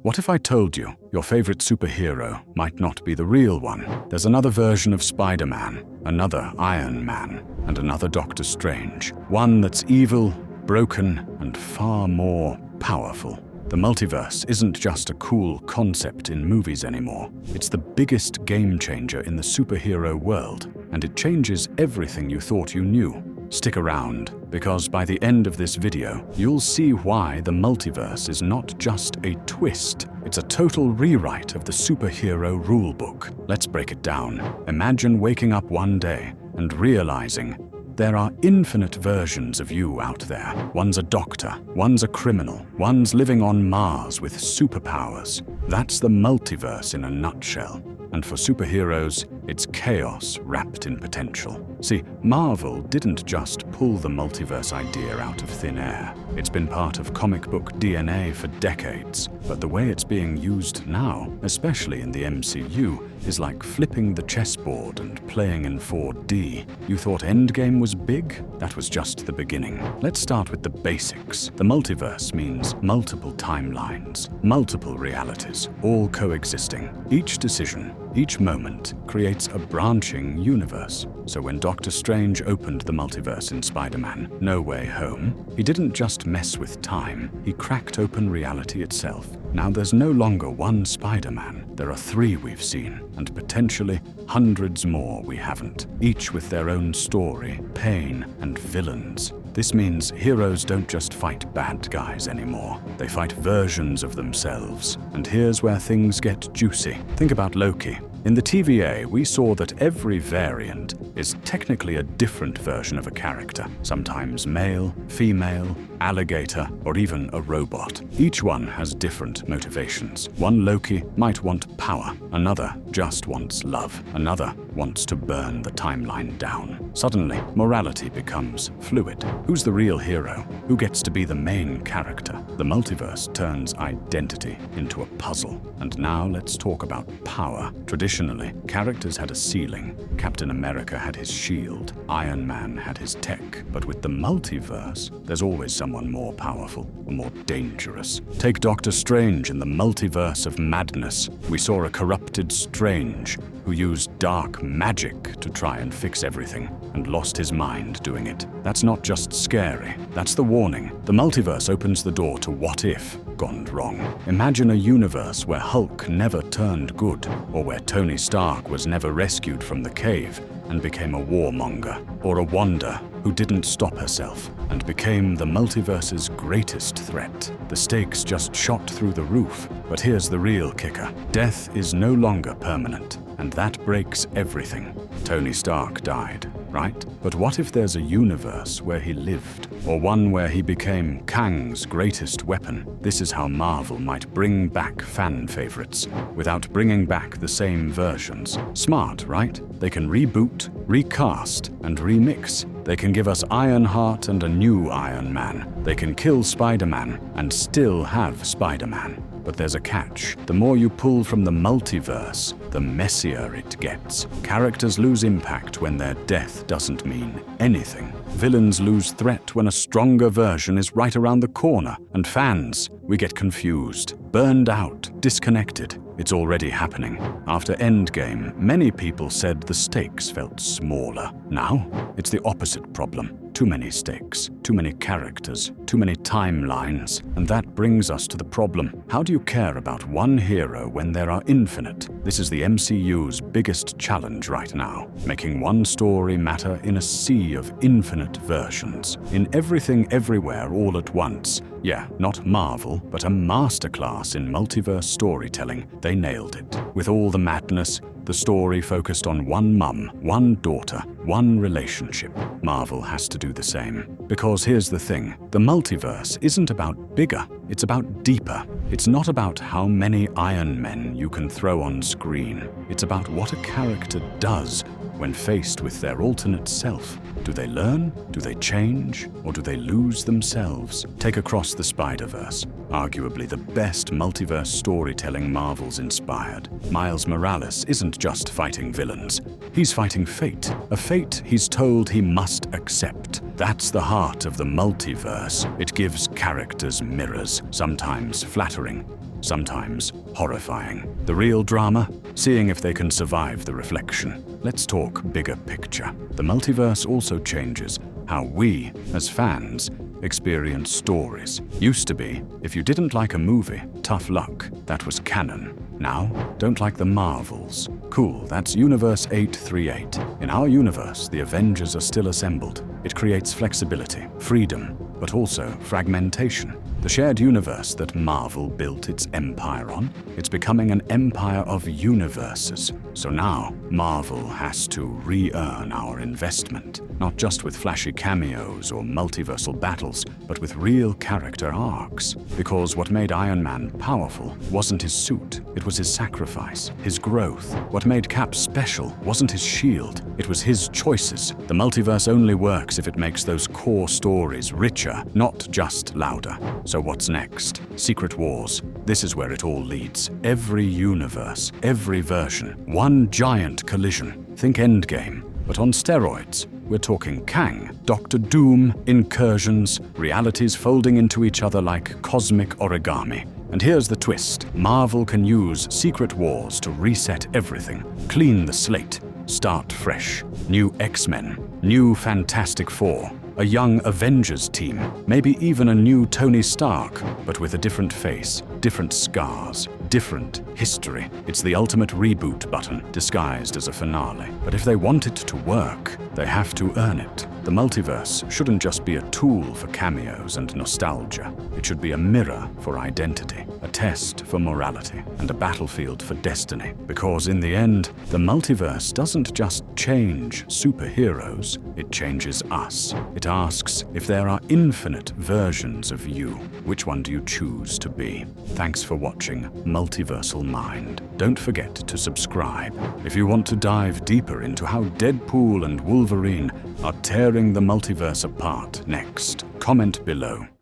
What if I told you your favorite superhero might not be the real one? There's another version of Spider-Man, another Iron Man, and another Doctor Strange. One that's evil, broken, and far more powerful. The multiverse isn't just a cool concept in movies anymore. It's the biggest game changer in the superhero world, and it changes everything you thought you knew. Stick around, because by the end of this video, you'll see why the multiverse is not just a twist. It's a total rewrite of the superhero rulebook. Let's break it down. Imagine waking up one day and realizing there are infinite versions of you out there. One's a doctor, one's a criminal, one's living on Mars with superpowers. That's the multiverse in a nutshell. And for superheroes, it's chaos wrapped in potential. See, Marvel didn't just pull the multiverse idea out of thin air. It's been part of comic book DNA for decades, but the way it's being used now, especially in the MCU, is like flipping the chessboard and playing in 4D. You thought Endgame was big? That was just the beginning. Let's start with the basics. The multiverse means multiple timelines, multiple realities, all coexisting. Each decision, each moment creates a branching universe. So when Doctor Strange opened the multiverse in Spider-Man No Way Home, he didn't just mess with time, he cracked open reality itself. Now there's no longer one Spider-Man. There are 3 we've seen, and potentially hundreds more we haven't, each with their own story, pain, and villains. This means heroes don't just fight bad guys anymore. They fight versions of themselves. And here's where things get juicy. Think about Loki. In the TVA, we saw that every variant is technically a different version of a character, sometimes male, female, alligator, or even a robot. Each one has different motivations. One Loki might want power, another just wants love, another wants to burn the timeline down. Suddenly, morality becomes fluid. Who's the real hero? Who gets to be the main character? The multiverse turns identity into a puzzle. And now let's talk about power. Traditionally, characters had a ceiling. Captain America had his shield, Iron Man had his tech. But with the multiverse, there's always someone more powerful or more dangerous. Take Doctor Strange in the multiverse of madness. We saw a corrupted Strange who used dark magic to try and fix everything and lost his mind doing it. That's not just scary, that's the warning. The multiverse opens the door to what if gone wrong. Imagine a universe where Hulk never turned good, or where Tony Stark was never rescued from the cave and became a warmonger, or a Wanda who didn't stop herself and became the multiverse's greatest threat. The stakes just shot through the roof. But here's the real kicker. Death is no longer permanent, and that breaks everything. Tony Stark died, right? But what if there's a universe where he lived, or one where he became Kang's greatest weapon? This is how Marvel might bring back fan favorites without bringing back the same versions. Smart, right? They can reboot, recast, and remix. They can give us Ironheart and a new Iron Man. They can kill Spider-Man and still have Spider-Man. But there's a catch. The more you pull from the multiverse, the messier it gets. Characters lose impact when their death doesn't mean anything. Villains lose threat when a stronger version is right around the corner. And fans, we get confused, burned out, disconnected. It's already happening. After Endgame, many people said the stakes felt smaller. Now, it's the opposite problem. Too many stakes, too many characters, too many timelines. And that brings us to the problem. How do you care about one hero when there are infinite? This is the MCU's biggest challenge right now, making one story matter in a sea of infinite versions. In Everything Everywhere All at Once, yeah, not Marvel, but a masterclass in multiverse storytelling, they nailed it. With all the madness, the story focused on one mum, one daughter, one relationship. Marvel has to do the same. Because here's the thing, the multiverse isn't about bigger, it's about deeper. It's not about how many Iron Men you can throw on screen. It's about what a character does when faced with their alternate self. Do they learn? Do they change? Or do they lose themselves? Take Across the Spider-Verse, arguably the best multiverse storytelling Marvel's inspired. Miles Morales isn't just fighting villains. He's fighting fate, a fate he's told he must accept. That's the heart of the multiverse. It gives characters mirrors, sometimes flattering, sometimes horrifying. The real drama? Seeing if they can survive the reflection. Let's talk bigger picture. The multiverse also changes how we, as fans, experience stories. Used to be, if you didn't like a movie, tough luck, that was canon. Now, don't like the Marvels. Cool, that's Universe 838. In our universe, the Avengers are still assembled. It creates flexibility, freedom, but also fragmentation. The shared universe that Marvel built its empire on, it's becoming an empire of universes. So now, Marvel has to re-earn our investment, not just with flashy cameos or multiversal battles, but with real character arcs. Because what made Iron Man powerful wasn't his suit, it was his sacrifice, his growth. What made Cap special wasn't his shield, it was his choices. The multiverse only works if it makes those core stories richer, not just louder. So what's next? Secret Wars. This is where it all leads. Every universe, every version, one giant collision. Think Endgame, but on steroids. We're talking Kang, Doctor Doom, incursions, realities folding into each other like cosmic origami. And here's the twist. Marvel can use Secret Wars to reset everything, clean the slate, start fresh. New X-Men, new Fantastic Four, a young Avengers team, maybe even a new Tony Stark, but with a different face, different scars, different history. It's the ultimate reboot button, disguised as a finale. But if they want it to work, they have to earn it. The multiverse shouldn't just be a tool for cameos and nostalgia. It should be a mirror for identity, a test for morality, and a battlefield for destiny. Because in the end, the multiverse doesn't just change superheroes, it changes us. It asks, if there are infinite versions of you, which one do you choose to be? Thanks for watching Multiversal Mind. Don't forget to subscribe if you want to dive deeper into how Deadpool and Wolverine are tearing the multiverse apart next. Comment below.